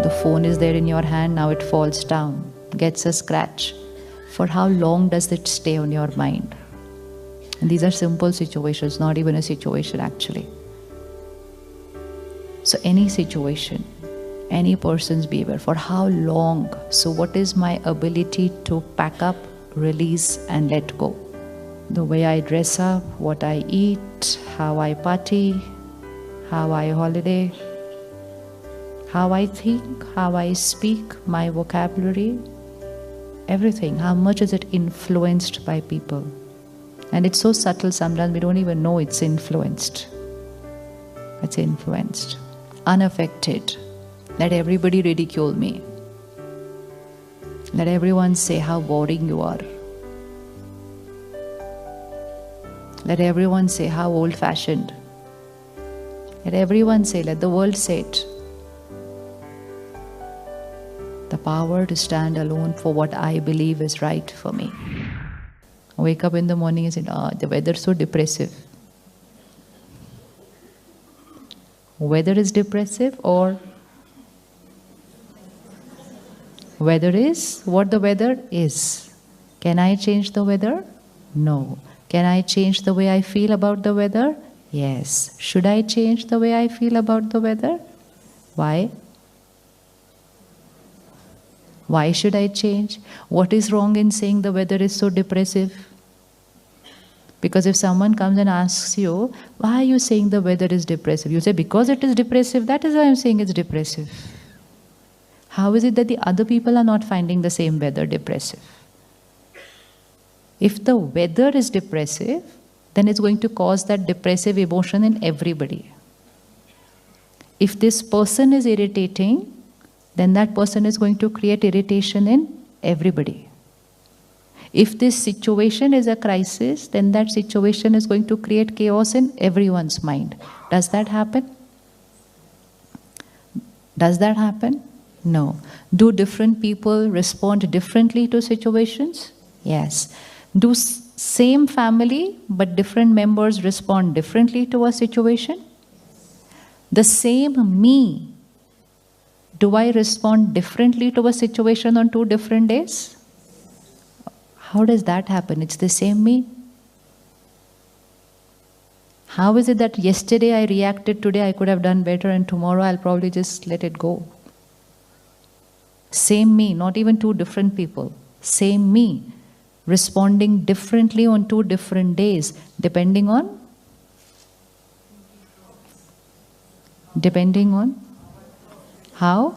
The phone is there in your hand, now it falls down, gets a scratch. For how long does it stay on your mind? And these are simple situations, not even a situation actually. So any situation, any person's behavior, for how long? So what is my ability to pack up, release and let go? The way I dress up, what I eat, how I party, how I holiday, how I think, how I speak, my vocabulary, everything. How much is it influenced by people? And it's so subtle sometimes we don't even know it's influenced. It's influenced. Unaffected. Let everybody ridicule me. Let everyone say how boring you are. Let everyone say how old-fashioned. Let everyone say, let the world say it. The power to stand alone for what I believe is right for me. I wake up in the morning and say, the weather's so depressive. Weather is depressive or weather is what the weather is. Can I change the weather? No. Can I change the way I feel about the weather? Yes. Should I change the way I feel about the weather? Why? Why should I change? What is wrong in saying the weather is so depressive? Because if someone comes and asks you, why are you saying the weather is depressive? You say, because it is depressive, that is why I'm saying it's depressive. How is it that the other people are not finding the same weather depressive? If the weather is depressive, then it's going to cause that depressive emotion in everybody. If this person is irritating, then that person is going to create irritation in everybody. If this situation is a crisis, then that situation is going to create chaos in everyone's mind. Does that happen? Does that happen? No. Do different people respond differently to situations? Yes. Do same family but different members respond differently to a situation? The same me, do I respond differently to a situation on 2 different days? How does that happen? It's the same me. How is it that yesterday I reacted, today I could have done better, and tomorrow I'll probably just let it go? Same me, not even 2 different people. Same me, responding differently on 2 different days, depending on how?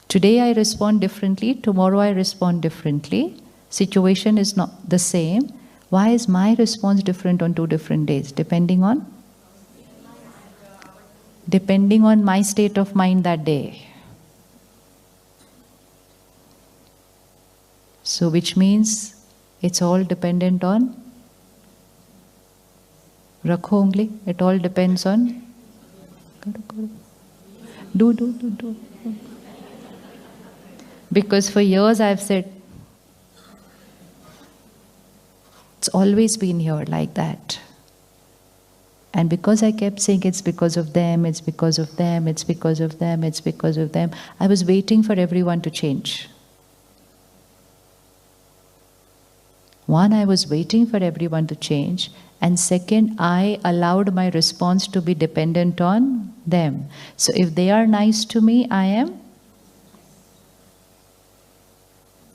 Today I respond differently, tomorrow I respond differently. Situation is not the same. Why is my response different on 2 different days? Depending on my state of mind that day. So which means it's all dependent on Rakho ungli. It all depends on do. Because for years I've said, it's always been here like that. And because I kept saying it's because of them, it's because of them, it's because of them, it's because of them, I was waiting for everyone to change. One, I was waiting for everyone to change. And second, I allowed my response to be dependent on them. So if they are nice to me,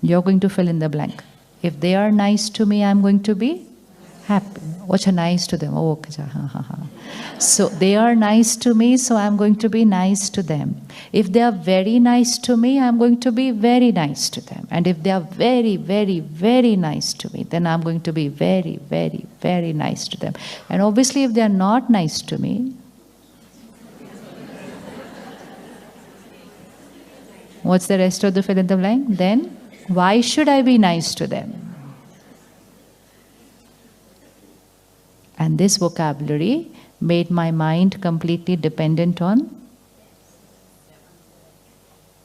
you're going to fill in the blank. If they are nice to me, I'm going to be happy. What's nice to them? Oh, okay. So they are nice to me, so I'm going to be nice to them. If they are very nice to me, I'm going to be very nice to them. And if they are very, very, very nice to me, then I'm going to be very, very, very nice to them. And obviously, if they are not nice to me, what's the rest of the fill in the blank? Then, why should I be nice to them? And this vocabulary made my mind completely dependent on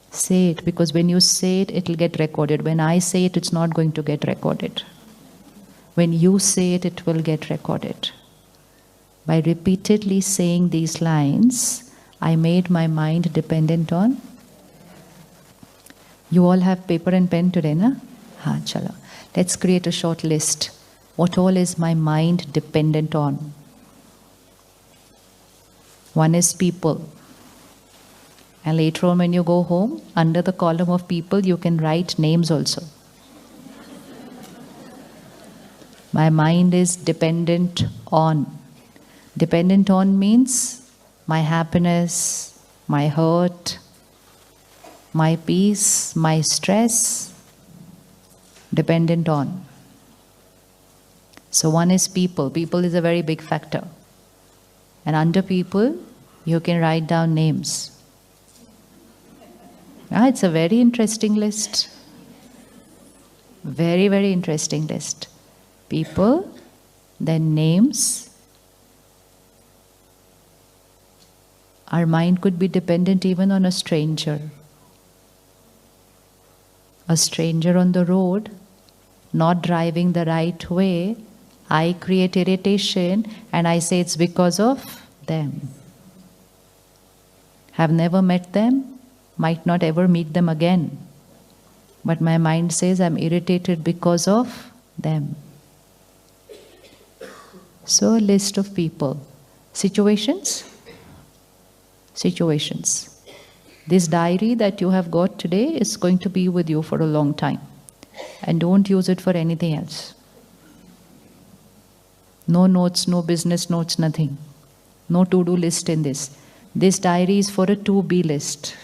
say it, because when you say it, it will get recorded. When I say it, it's not going to get recorded. When you say it, it will get recorded. By repeatedly saying these lines, I made my mind dependent on. You all have paper and pen today, na? Ha, chalo. Let's create a short list. What all is my mind dependent on? One is people. And later on when you go home, under the column of people, you can write names also. My mind is dependent on. Dependent on means my happiness, my hurt, my peace, my stress. Dependent on. So one is people. People is a very big factor. And under people, you can write down names. It's a very interesting list. Very, very interesting list. People, then names. Our mind could be dependent even on a stranger. A stranger on the road, not driving the right way, I create irritation and I say it's because of them. Have never met them, might not ever meet them again. But my mind says I'm irritated because of them. So a list of people. Situations? Situations. This diary that you have got today is going to be with you for a long time. And don't use it for anything else. No notes, no business notes, nothing. No to-do list in this. This diary is for a to-be list,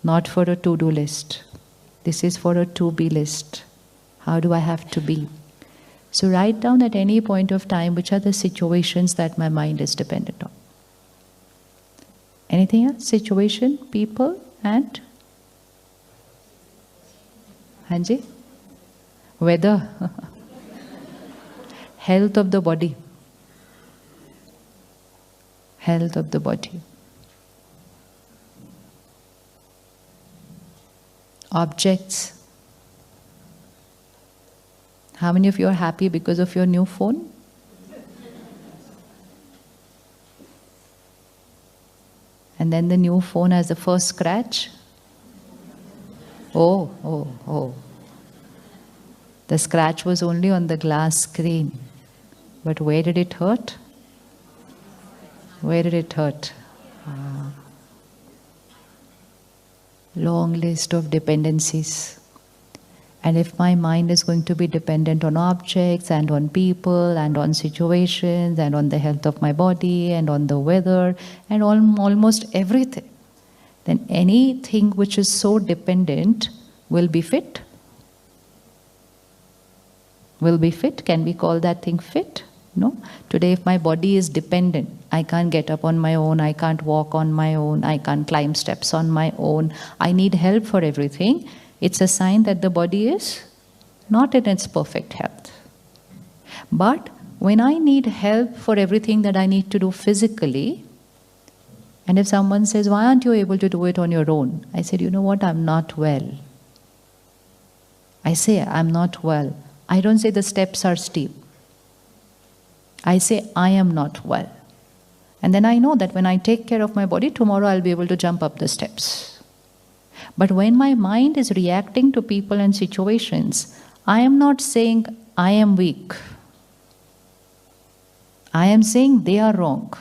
not for a to-do list. This is for a to-be list. How do I have to be? So write down at any point of time which are the situations that my mind is dependent on. Anything else? Situation, people, and? Hanji? Weather. Health of the body. Health of the body. Objects. How many of you are happy because of your new phone? And then the new phone has the first scratch. Oh. The scratch was only on the glass screen. But where did it hurt? Where did it hurt? Long list of dependencies. And if my mind is going to be dependent on objects and on people and on situations and on the health of my body and on the weather and on almost everything, then anything which is so dependent will be fit. Will be fit. Can we call that thing fit? No. Today if my body is dependent, I can't get up on my own, I can't walk on my own, I can't climb steps on my own, I need help for everything. It's a sign that the body is not in its perfect health. But when I need help for everything that I need to do physically, and if someone says, why aren't you able to do it on your own? I said, you know what, I'm not well. I say, I'm not well. I don't say the steps are steep. I say, I am not well. And then I know that when I take care of my body, tomorrow I'll be able to jump up the steps. But when my mind is reacting to people and situations, I am not saying I am weak. I am saying they are wrong.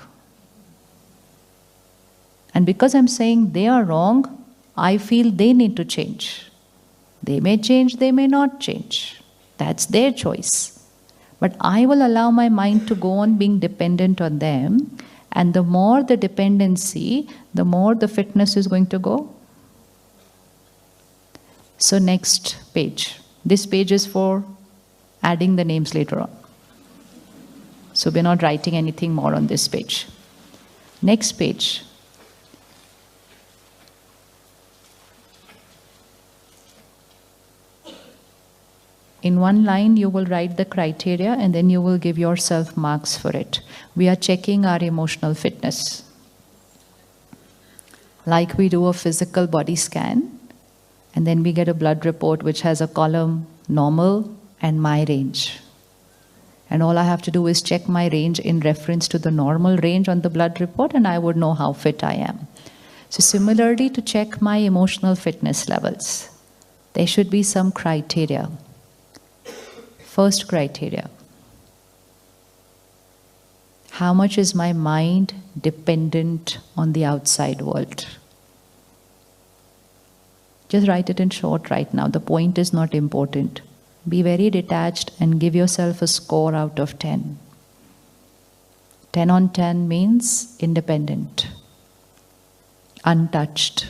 And because I'm saying they are wrong, I feel they need to change. They may change, they may not change. That's their choice. But I will allow my mind to go on being dependent on them. And the more the dependency, the more the fitness is going to go. So next page. This page is for adding the names later on. So we're not writing anything more on this page. Next page. In one line, you will write the criteria and then you will give yourself marks for it. We are checking our emotional fitness. Like we do a physical body scan, and then we get a blood report which has a column normal and my range. And all I have to do is check my range in reference to the normal range on the blood report, and I would know how fit I am. So similarly, to check my emotional fitness levels, there should be some criteria. First criteria: how much is my mind dependent on the outside world? Just write it in short right now. The point is not important. Be very detached and give yourself a score out of 10. 10 on 10 means independent, untouched.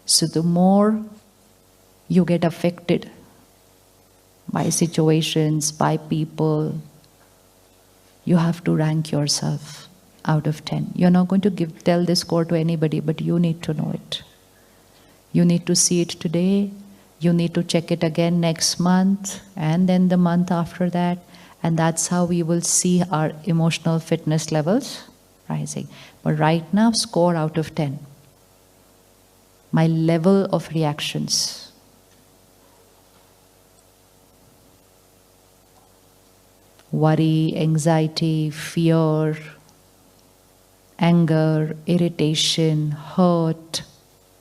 So the more you get affected by situations, by people, you have to rank yourself out of 10. You're not going to tell this score to anybody, but you need to know it. You need to see it today. You need to check it again next month, and then the month after that. And that's how we will see our emotional fitness levels rising. But right now, score out of 10. My level of reactions. Worry, anxiety, fear, anger, irritation, hurt,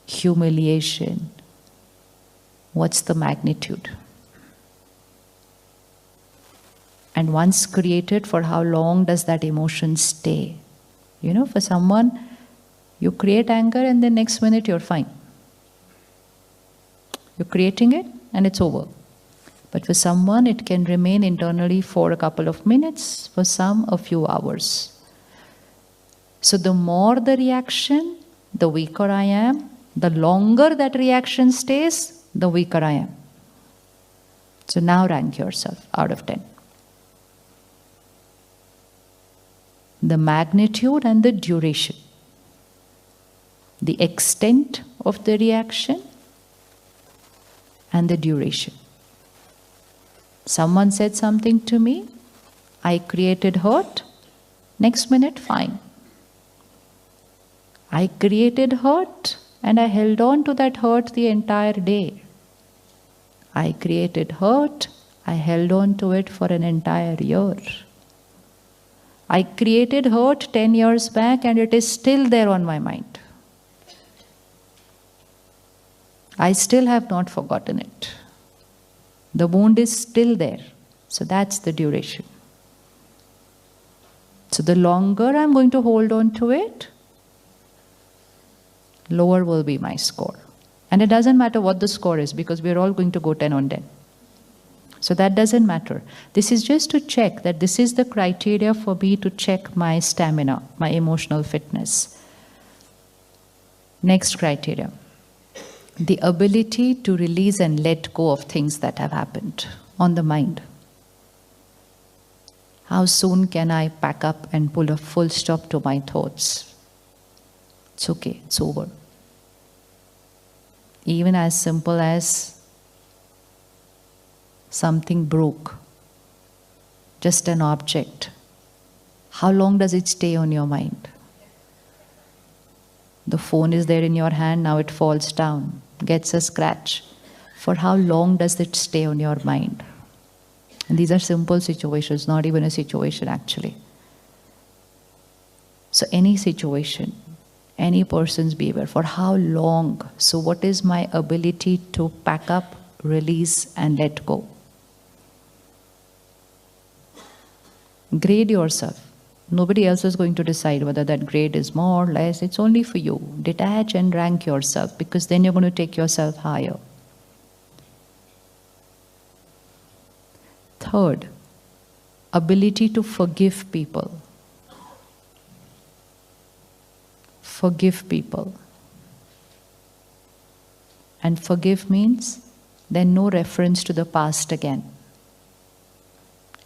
humiliation. What's the magnitude? And once created, for how long does that emotion stay? You know, for someone, you create anger and the next minute you're fine. You're creating it and it's over. But for someone, it can remain internally for a couple of minutes, for some, a few hours. So the more the reaction, the weaker I am. The longer that reaction stays, the weaker I am. So now rank yourself out of 10. The magnitude and the duration. The extent of the reaction and the duration. Someone said something to me, I created hurt, next minute fine. I created hurt and I held on to that hurt the entire day. I created hurt, I held on to it for an entire year. I created hurt 10 years back and it is still there on my mind. I still have not forgotten it. The wound is still there. So that's the duration. So the longer I'm going to hold on to it, lower will be my score. And it doesn't matter what the score is because we're all going to go 10 on 10. So that doesn't matter. This is just to check that this is the criteria for me to check my stamina, my emotional fitness. Next criteria. The ability to release and let go of things that have happened on the mind. How soon can I pack up and pull a full stop to my thoughts? It's okay, it's over. Even as simple as something broke, just an object. How long does it stay on your mind? The phone is there in your hand, now it falls down, gets a scratch. For how long does it stay on your mind? And these are simple situations, not even a situation actually. So any situation, any person's behavior, for how long? So what is my ability to pack up, release and let go? Grade yourself. Nobody else is going to decide whether that grade is more or less. It's only for you. Detach and rank yourself because then you're going to take yourself higher. Third, ability to forgive people. Forgive people. And forgive means then no reference to the past again.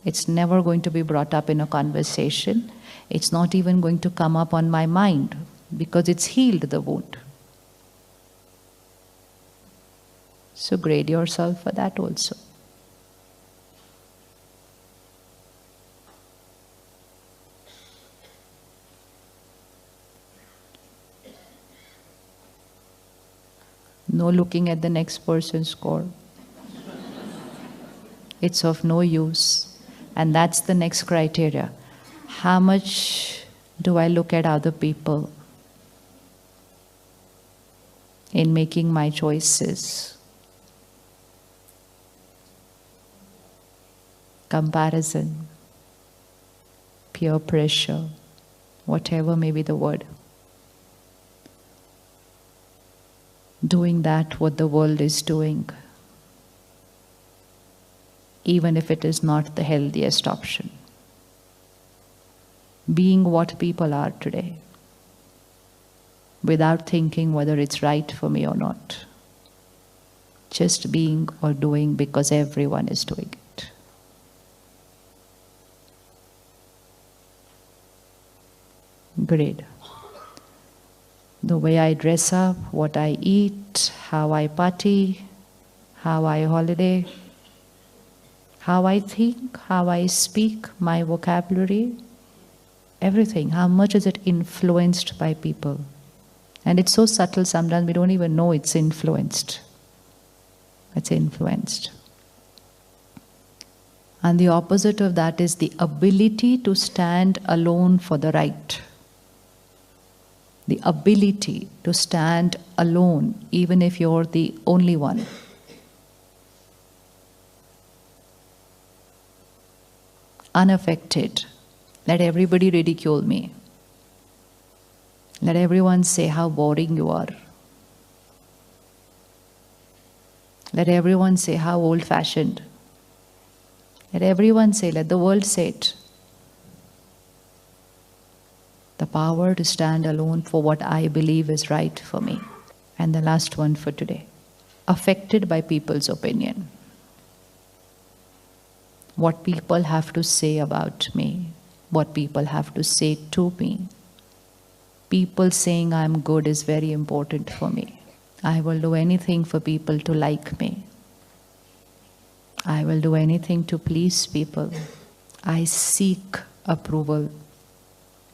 It's never going to be brought up in a conversation. It's not even going to come up on my mind because it's healed the wound. So grade yourself for that also. No looking at the next person's score. it's of no use. And that's the next criteria. How much do I look at other people in making my choices? Comparison, peer pressure, whatever may be the word. Doing that what the world is doing, even if it is not the healthiest option. Being what people are today, without thinking whether it's right for me or not. Just being or doing because everyone is doing it. Great. The way I dress up, what I eat, how I party, how I holiday, how I think, how I speak, my vocabulary, everything. How much is it influenced by people? And it's so subtle sometimes we don't even know it's influenced. It's influenced. And the opposite of that is the ability to stand alone for the right. The ability to stand alone, even if you're the only one. Unaffected. Let everybody ridicule me. Let everyone say how boring you are. Let everyone say how old-fashioned. Let everyone say, let the world say it. The power to stand alone for what I believe is right for me. And the last one for today. Affected by people's opinion. What people have to say about me. What people have to say to me. People saying I'm good is very important for me. I will do anything for people to like me. I will do anything to please people. I seek approval.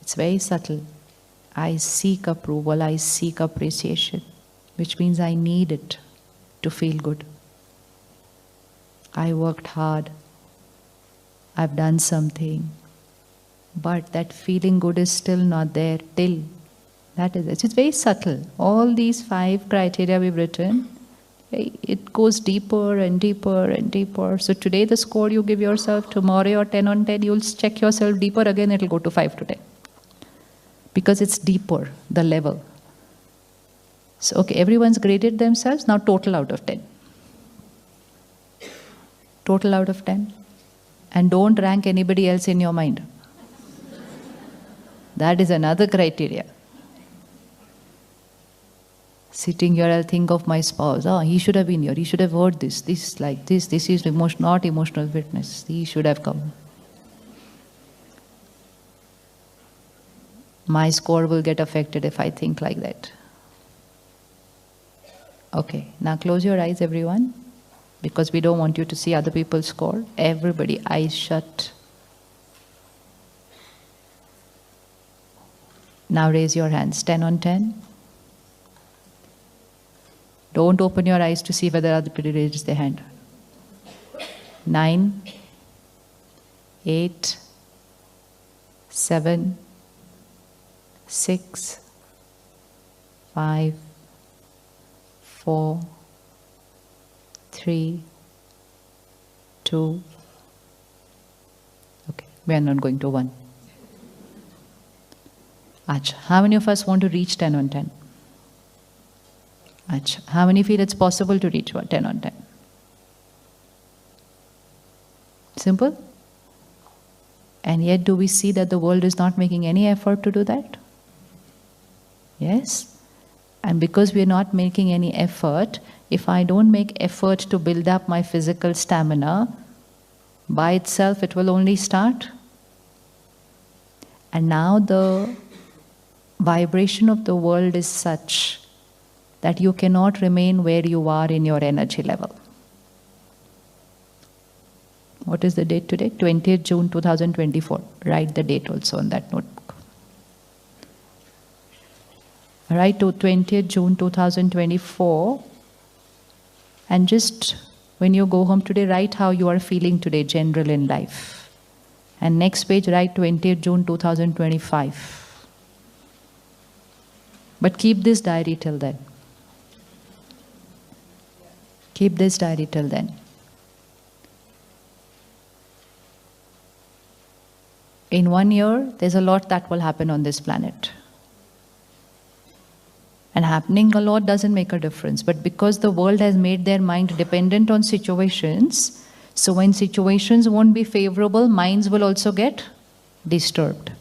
It's very subtle. I seek approval, I seek appreciation, which means I need it to feel good. I worked hard. I've done something. But that feeling good is still not there till. That is it. It's very subtle. All these 5 criteria we've written, it goes deeper and deeper and deeper. So today the score you give yourself, tomorrow your 10 on 10, you'll check yourself deeper again, it'll go to 5 to 10. Because it's deeper, the level. So, okay, everyone's graded themselves, now total out of 10. Total out of 10. And don't rank anybody else in your mind. That is another criteria. Sitting here, I'll think of my spouse. Oh, he should have been here. He should have heard this. This like this. This is not emotional witness. He should have come. My score will get affected if I think like that. Okay, now close your eyes, everyone, because we don't want you to see other people's score. Everybody, eyes shut. Now raise your hands. 10 on 10. Don't open your eyes to see whether other people raise their hand. 9, 8, 7, 6, 5, 4, 3, 2. Okay, we are not going to 1. Acha. How many of us want to reach 10 on 10? Acha. How many feel it's possible to reach 10 on 10? Simple? And yet do we see that the world is not making any effort to do that? Yes? And because we are not making any effort, if I don't make effort to build up my physical stamina, by itself it will only start. And now the vibration of the world is such that you cannot remain where you are in your energy level. What is the date today? 20th June 2024. Write the date also on that notebook. Write to 20th June 2024 and just When you go home today, write how you are feeling today, general in life. And next page, write 20th June 2025. But keep this diary till then. Keep this diary till then. In 1 year, there's a lot that will happen on this planet. And happening a lot doesn't make a difference. But because the world has made their mind dependent on situations, so when situations won't be favorable, minds will also get disturbed.